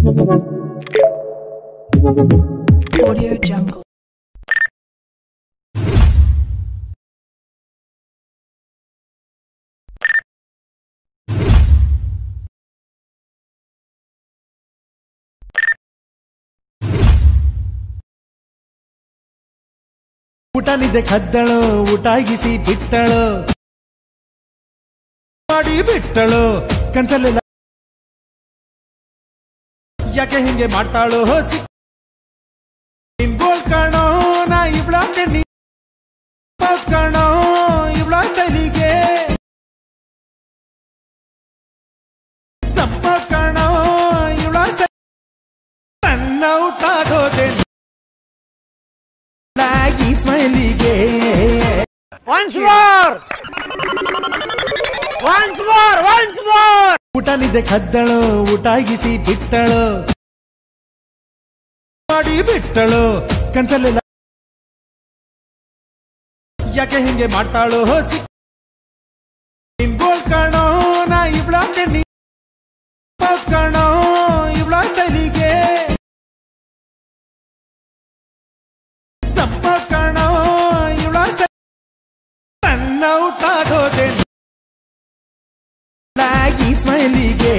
Audio Jungle. ಊಟ ನಿದ್ದೆ ಕದ್ದಳು ಊಟಾಗಿಸಿ ಬಿಟ್ಟಳು ಮಾಡಿ ಬಿಟ್ಟಳು ಕನ್ಸಲ್ಲೆಲ್ಲ ಯಾಕೆ ಹಿಂಗೆ ಮಾಡ್ತಾಳು ಗೋಲ್ ಕಾಣೋ ನಾ ಇವಳ ಕಾಣೋ ಇವಳ ಸ್ಟೈಲಿಗೆ ಸ್ಟಂಪ ಕಾಣೋ ಇವಳ ಸ್ಟೈಲ್ ಸಣ್ಣ ಊಟ ಆಗೋದೆ ಸ್ಮೈಲಿಗೆ ಊಟ ನಿದ್ದೆ ಕದ್ದಳು ಊಟಾಗಿಸಿ ಬಿಟ್ಟಳು ಮಾಡಿ ಬಿಟ್ಟಳು ಕನ್ಸಲ್ಲೆಲ್ಲ ಯಾಕೆ ಹಿಂಗೆ ಮಾಡ್ತಾಳು ಗೋಲ್ ಕಾಣೋ ನಾ ಇವಳ ಕಾಣೋ ಇವಳ ಸ್ಟೈಲಿಗೆ ಸ್ಟಂಪ ಕಾಣೋ ಇವಳ ಸಣ್ಣ ಊಟ ಆಗೋದೆ ಸ್ಮೈಲಿಗೆ